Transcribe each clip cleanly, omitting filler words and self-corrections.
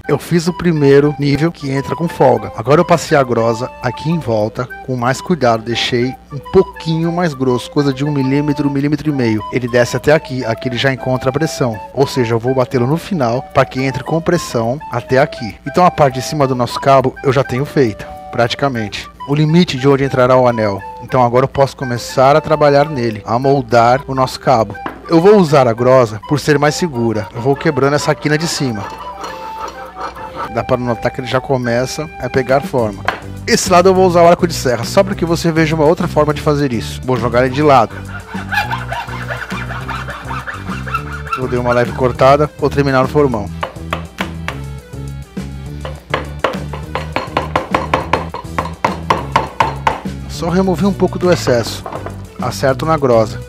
Eu fiz o primeiro nível que entra com folga. Agora eu passei a grosa aqui em volta com mais cuidado. Deixei um pouquinho mais grosso, coisa de 1 milímetro, 1,5 milímetros. Ele desce até aqui, aqui ele já encontra a pressão. Ou seja, eu vou batê-lo no final para que entre com pressão até aqui. Então a parte de cima do nosso cabo eu já tenho feita, praticamente. O limite de onde entrará o anel. Então agora eu posso começar a trabalhar nele, a moldar o nosso cabo. Eu vou usar a grosa por ser mais segura. Eu vou quebrando essa quina de cima. Dá para notar que ele já começa a pegar forma. Esse lado eu vou usar o arco de serra, só para que você veja uma outra forma de fazer isso. Vou jogar ele de lado. Eu dei uma leve cortada, vou terminar no formão. Só remover um pouco do excesso. Acerto na grosa.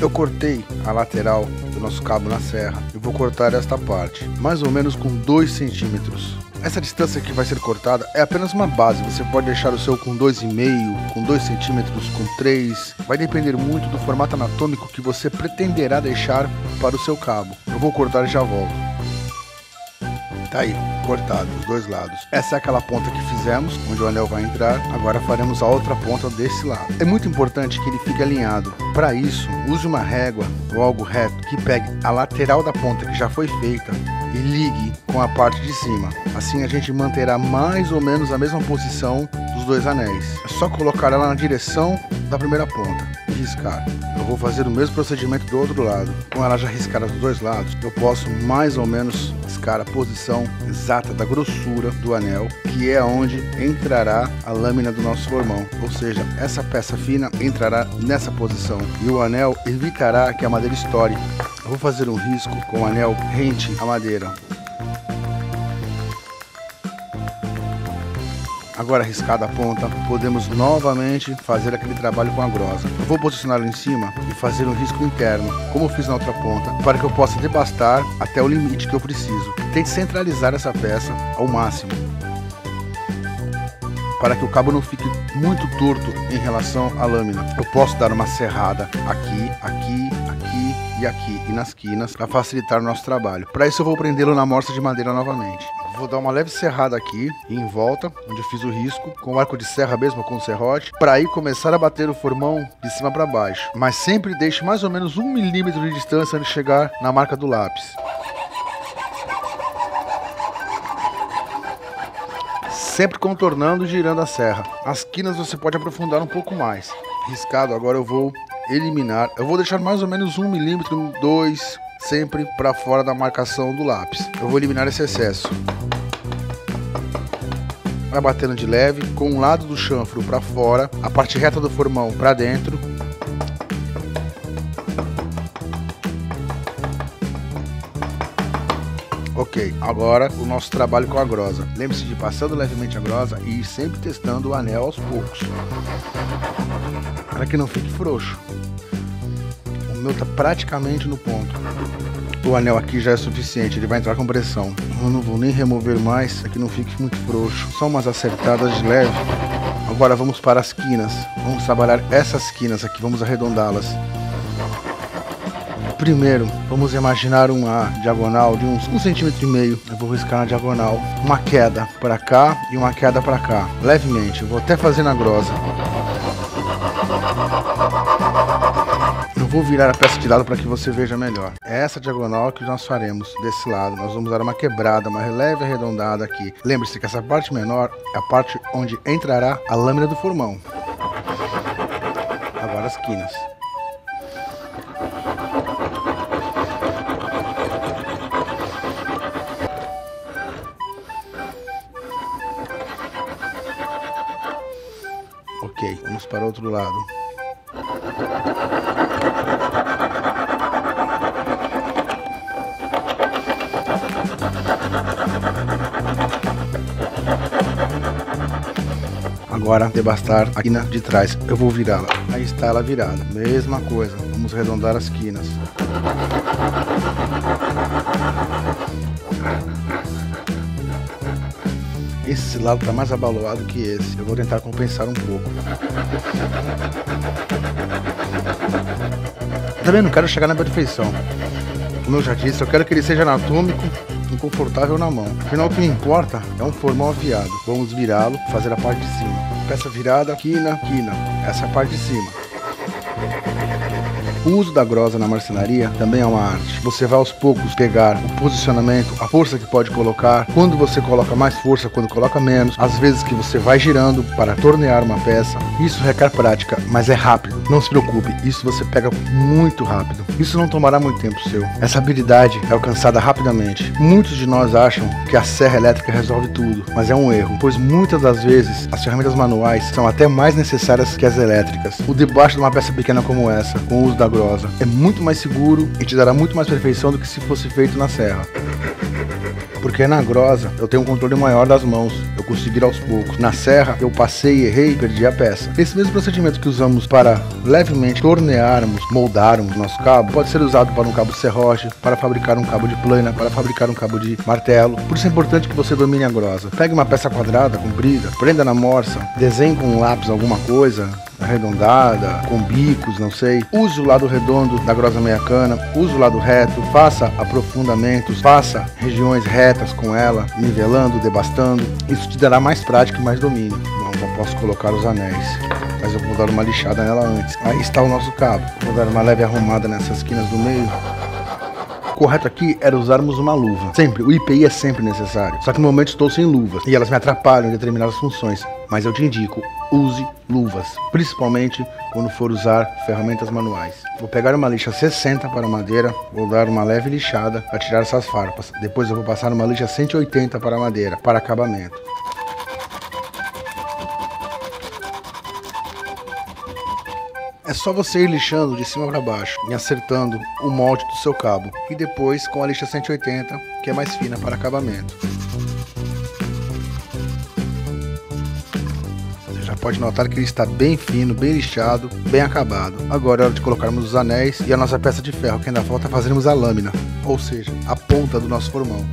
Eu cortei a lateral do nosso cabo na serra. Eu vou cortar esta parte, mais ou menos com 2 centímetros. Essa distância que vai ser cortada é apenas uma base. Você pode deixar o seu com 2,5, com 2 centímetros, com 3. Vai depender muito do formato anatômico que você pretenderá deixar para o seu cabo. Eu vou cortar e já volto. Tá aí, cortado os dois lados. Essa é aquela ponta que fizemos, onde o anel vai entrar. Agora faremos a outra ponta desse lado. É muito importante que ele fique alinhado. Para isso, use uma régua ou algo reto que pegue a lateral da ponta que já foi feita e ligue com a parte de cima. Assim a gente manterá mais ou menos a mesma posição dos dois anéis. É só colocar ela na direção da primeira ponta e riscar. Eu vou fazer o mesmo procedimento do outro lado. Com ela já riscada dos dois lados, eu posso mais ou menos riscar a posição exata da grossura do anel, que é onde entrará a lâmina do nosso formão. Ou seja, essa peça fina entrará nessa posição e o anel evitará que a madeira estoure. Eu vou fazer um risco com o anel rente à madeira. Agora riscada a ponta, podemos novamente fazer aquele trabalho com a grosa. Eu vou posicioná-lo em cima e fazer um risco interno, como eu fiz na outra ponta, para que eu possa debastar até o limite que eu preciso. Tente centralizar essa peça ao máximo, para que o cabo não fique muito torto em relação à lâmina. Eu posso dar uma serrada aqui, aqui, aqui e aqui e nas quinas para facilitar o nosso trabalho. Para isso eu vou prendê-lo na morsa de madeira novamente. Vou dar uma leve serrada aqui e em volta, onde eu fiz o risco, com o arco de serra mesmo, com o serrote, para aí começar a bater o formão de cima para baixo. Mas sempre deixe mais ou menos 1 milímetro de distância antes de chegar na marca do lápis. Sempre contornando e girando a serra. As quinas você pode aprofundar um pouco mais. Riscado, agora eu vou eliminar. Eu vou deixar mais ou menos 1 milímetro, 2, sempre para fora da marcação do lápis. Eu vou eliminar esse excesso. Vai batendo de leve, com um lado do chanfro para fora, a parte reta do formão para dentro. Ok, agora o nosso trabalho com a grosa. Lembre-se de ir passando levemente a grosa e ir sempre testando o anel aos poucos, para que não fique frouxo. O meu está praticamente no ponto. O anel aqui já é suficiente, ele vai entrar com pressão. Eu não vou nem remover mais, para que não fique muito frouxo. Só umas acertadas de leve. Agora vamos para as quinas. Vamos trabalhar essas quinas aqui, vamos arredondá-las. Primeiro, vamos imaginar uma diagonal de uns 1,5 cm. Eu vou riscar na diagonal uma queda para cá e uma queda para cá, levemente. Eu vou até fazer na grosa. Eu vou virar a peça de lado para que você veja melhor. É essa diagonal que nós faremos desse lado. Nós vamos dar uma quebrada, uma leve arredondada aqui. Lembre-se que essa parte menor é a parte onde entrará a lâmina do formão. Agora as quinas. Ok, vamos para o outro lado. Agora, debastar a quina de trás. Eu vou virá-la. Aí está ela virada. Mesma coisa. Vamos arredondar as quinas. Esse lado está mais abaloado que esse. Eu vou tentar compensar um pouco. Também não quero chegar na perfeição. Como eu já disse, eu quero que ele seja anatômico e confortável na mão. Afinal, o que me importa é um formão afiado. Vamos virá-lo, fazer a parte de cima. Peça virada, quina, quina. Essa é a parte de cima. O uso da grosa na marcenaria também é uma arte. Você vai aos poucos pegar o posicionamento, a força que pode colocar, quando você coloca mais força, quando coloca menos, às vezes que você vai girando para tornear uma peça. Isso requer prática, mas é rápido. Não se preocupe, isso você pega muito rápido. Isso não tomará muito tempo seu. Essa habilidade é alcançada rapidamente. Muitos de nós acham que a serra elétrica resolve tudo, mas é um erro, pois muitas das vezes as ferramentas manuais são até mais necessárias que as elétricas. O debaixo de uma peça pequena como essa, com o uso da grosa, é muito mais seguro e te dará muito mais perfeição do que se fosse feito na serra. Porque na grosa eu tenho um controle maior das mãos, eu consigo ir aos poucos. Na serra eu passei, errei e perdi a peça. Esse mesmo procedimento que usamos para levemente tornearmos, moldarmos nosso cabo, pode ser usado para um cabo serrote, para fabricar um cabo de plana, para fabricar um cabo de martelo. Por isso é importante que você domine a grosa. Pegue uma peça quadrada, comprida, prenda na morsa, desenhe com um lápis alguma coisa arredondada, com bicos, não sei. Use o lado redondo da grosa meia cana, use o lado reto, faça aprofundamentos, faça regiões retas com ela, nivelando, debastando. Isso te dará mais prática e mais domínio. Bom, já posso colocar os anéis, mas eu vou dar uma lixada nela antes. Aí está o nosso cabo. Vou dar uma leve arrumada nessas esquinas do meio. O correto aqui era usarmos uma luva. Sempre, o IPI é sempre necessário. Só que no momento estou sem luvas e elas me atrapalham em determinadas funções. Mas eu te indico, use luvas, principalmente quando for usar ferramentas manuais. Vou pegar uma lixa 60 para madeira, vou dar uma leve lixada para tirar essas farpas. Depois eu vou passar uma lixa 180 para madeira, para acabamento. É só você ir lixando de cima para baixo e acertando o molde do seu cabo. E depois com a lixa 180, que é mais fina para acabamento. Você já pode notar que ele está bem fino, bem lixado, bem acabado. Agora é hora de colocarmos os anéis e a nossa peça de ferro, que ainda falta fazermos a lâmina, ou seja, a ponta do nosso formão.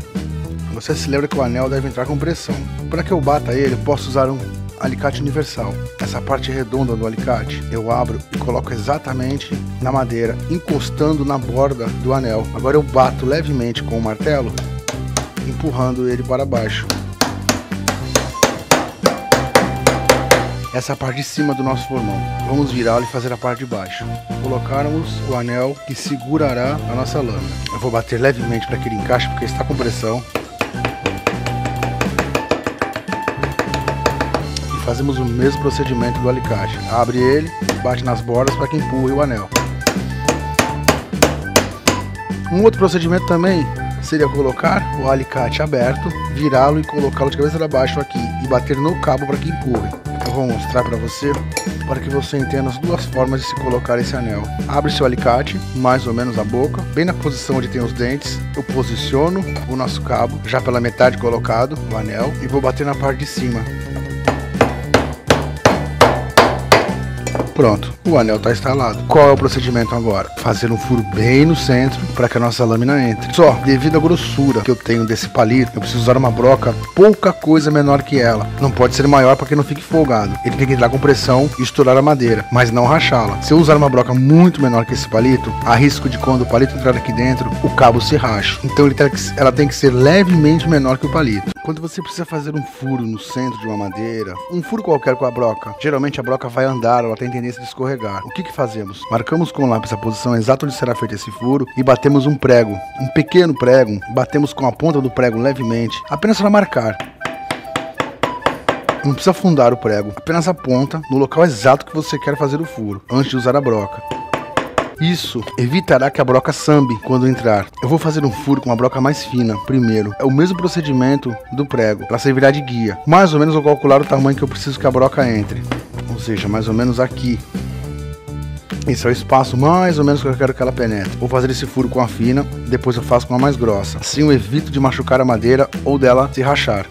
Você se lembra que o anel deve entrar com pressão. Para que eu bata ele, eu posso usar um alicate universal. Essa parte redonda do alicate eu abro e coloco exatamente na madeira, encostando na borda do anel. Agora eu bato levemente com o martelo, empurrando ele para baixo. Essa é a parte de cima do nosso formão. Vamos virá-lo e fazer a parte de baixo. Colocarmos o anel que segurará a nossa lâmina. Eu vou bater levemente para que ele encaixe, porque está com pressão. Fazemos o mesmo procedimento do alicate. Abre ele, bate nas bordas para que empurre o anel. Um outro procedimento também seria colocar o alicate aberto, virá-lo e colocá-lo de cabeça para baixo aqui e bater no cabo para que empurre. Eu vou mostrar para você, para que você entenda as duas formas de se colocar esse anel. Abre seu alicate, mais ou menos a boca, bem na posição onde tem os dentes. Eu posiciono o nosso cabo, já pela metade colocado, o anel, e vou bater na parte de cima. Pronto, o anel está instalado. Qual é o procedimento agora? Fazer um furo bem no centro para que a nossa lâmina entre. Só, devido à grossura que eu tenho desse palito, eu preciso usar uma broca pouca coisa menor que ela. Não pode ser maior para que não fique folgado. Ele tem que entrar com pressão e estourar a madeira, mas não rachá-la. Se eu usar uma broca muito menor que esse palito, há risco de quando o palito entrar aqui dentro, o cabo se rache. Então ela tem que ser levemente menor que o palito. Quando você precisa fazer um furo no centro de uma madeira, um furo qualquer com a broca, geralmente a broca vai andar, ela tem tendência de escorregar. O que fazemos? Marcamos com o lápis a posição exata onde será feito esse furo e batemos um prego, um pequeno prego, batemos com a ponta do prego levemente, apenas para marcar. Não precisa afundar o prego, apenas a ponta no local exato que você quer fazer o furo, antes de usar a broca. Isso evitará que a broca sambe quando entrar. Eu vou fazer um furo com uma broca mais fina primeiro. É o mesmo procedimento do prego. Ela servirá de guia. Mais ou menos vou calcular o tamanho que eu preciso que a broca entre. Ou seja, mais ou menos aqui. Esse é o espaço mais ou menos que eu quero que ela penetre. Vou fazer esse furo com a fina, depois eu faço com a mais grossa. Assim eu evito de machucar a madeira ou dela se rachar.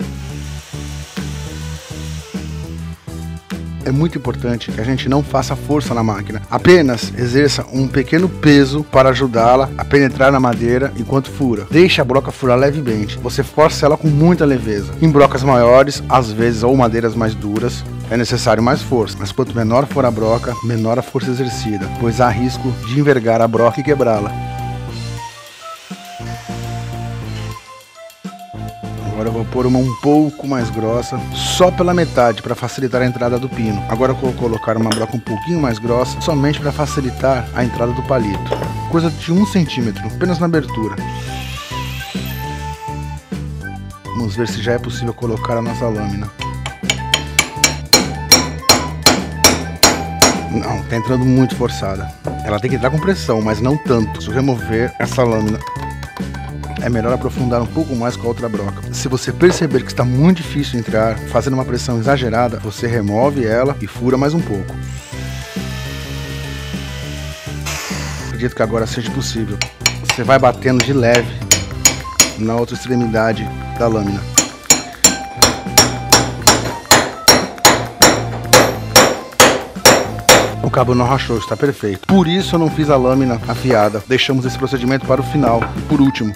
É muito importante que a gente não faça força na máquina, apenas exerça um pequeno peso para ajudá-la a penetrar na madeira enquanto fura. Deixe a broca furar levemente, você força ela com muita leveza. Em brocas maiores, às vezes, ou madeiras mais duras, é necessário mais força, mas quanto menor for a broca, menor a força exercida, pois há risco de envergar a broca e quebrá-la. Eu vou pôr uma um pouco mais grossa, só pela metade, para facilitar a entrada do pino. Agora eu vou colocar uma broca um pouquinho mais grossa, somente para facilitar a entrada do palito. Coisa de 1 centímetro, apenas na abertura. Vamos ver se já é possível colocar a nossa lâmina. Não, tá entrando muito forçada. Ela tem que entrar com pressão, mas não tanto. Se eu remover essa lâmina, é melhor aprofundar um pouco mais com a outra broca. Se você perceber que está muito difícil entrar, fazendo uma pressão exagerada, você remove ela e fura mais um pouco. Acredito que agora seja possível. Você vai batendo de leve na outra extremidade da lâmina. O cabo não rachou, está perfeito. Por isso eu não fiz a lâmina afiada. Deixamos esse procedimento para o final. E por último,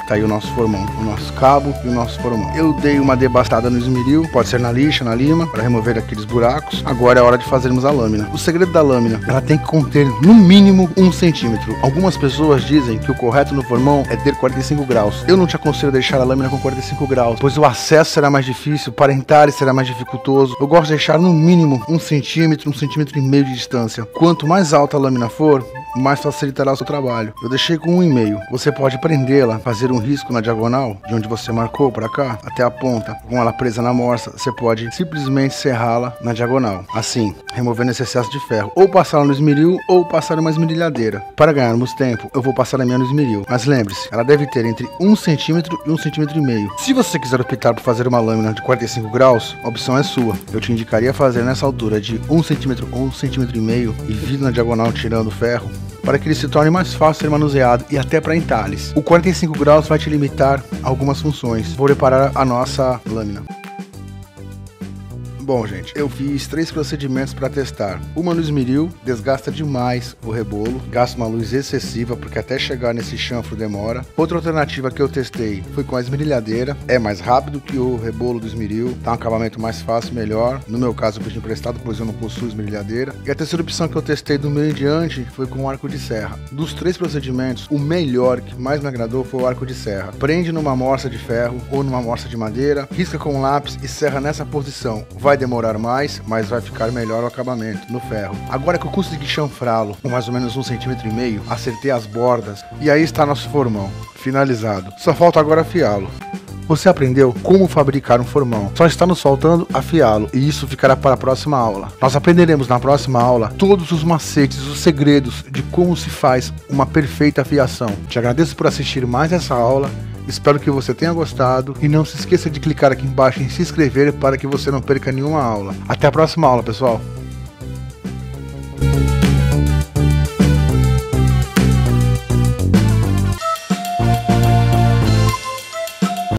tá aí o nosso formão, o nosso cabo e o nosso formão. Eu dei uma debastada no esmeril, pode ser na lixa, na lima, para remover aqueles buracos. Agora é hora de fazermos a lâmina. O segredo da lâmina, ela tem que conter no mínimo 1 centímetro. Algumas pessoas dizem que o correto no formão é ter 45 graus. Eu não te aconselho deixar a lâmina com 45 graus, pois o acesso será mais difícil, parentar será mais dificultoso. Eu gosto de deixar no mínimo 1 centímetro, 1,5 centímetros de distância. Quanto mais alta a lâmina for, mais facilitará o seu trabalho. Eu deixei com 1,5. Você pode prendê-la, fazer um risco na diagonal, de onde você marcou para cá, até a ponta. Com ela presa na morsa, você pode simplesmente serrá-la na diagonal. Assim, removendo esse excesso de ferro. Ou passá-la no esmeril, ou passar uma esmerilhadeira. Para ganharmos tempo, eu vou passar a minha no esmeril. Mas lembre-se, ela deve ter entre 1 centímetro e 1,5 centímetros. Se você quiser optar por fazer uma lâmina de 45 graus, a opção é sua. Eu te indicaria fazer nessa altura de 1 centímetro ou 1,5 centímetros e vir na diagonal tirando o ferro, para que ele se torne mais fácil de ser manuseado e até para entalhes. O 45 graus vai te limitar a algumas funções. Vou preparar a nossa lâmina. Bom, gente, eu fiz 3 procedimentos para testar. Uma no esmeril, desgasta demais o rebolo, gasta uma luz excessiva porque até chegar nesse chanfro demora. Outra alternativa que eu testei foi com a esmerilhadeira, é mais rápido que o rebolo do esmeril, dá um acabamento mais fácil, melhor. No meu caso eu pedi emprestado, pois eu não possuo esmerilhadeira. E a terceira opção que eu testei do meio em diante foi com o arco de serra. Dos 3 procedimentos, o melhor, que mais me agradou, foi o arco de serra. Prende numa morsa de ferro ou numa morsa de madeira, risca com um lápis e serra nessa posição. Vai demorar mais, mas vai ficar melhor o acabamento no ferro. Agora que eu consegui chanfrá-lo com mais ou menos 1,5 centímetros, acertei as bordas e aí está nosso formão finalizado. Só falta agora afiá-lo. Você aprendeu como fabricar um formão, só está nos faltando afiá-lo, e isso ficará para a próxima aula. Nós aprenderemos na próxima aula todos os macetes, os segredos de como se faz uma perfeita afiação. Te agradeço por assistir mais essa aula. Espero que você tenha gostado e não se esqueça de clicar aqui embaixo em se inscrever para que você não perca nenhuma aula. Até a próxima aula, pessoal!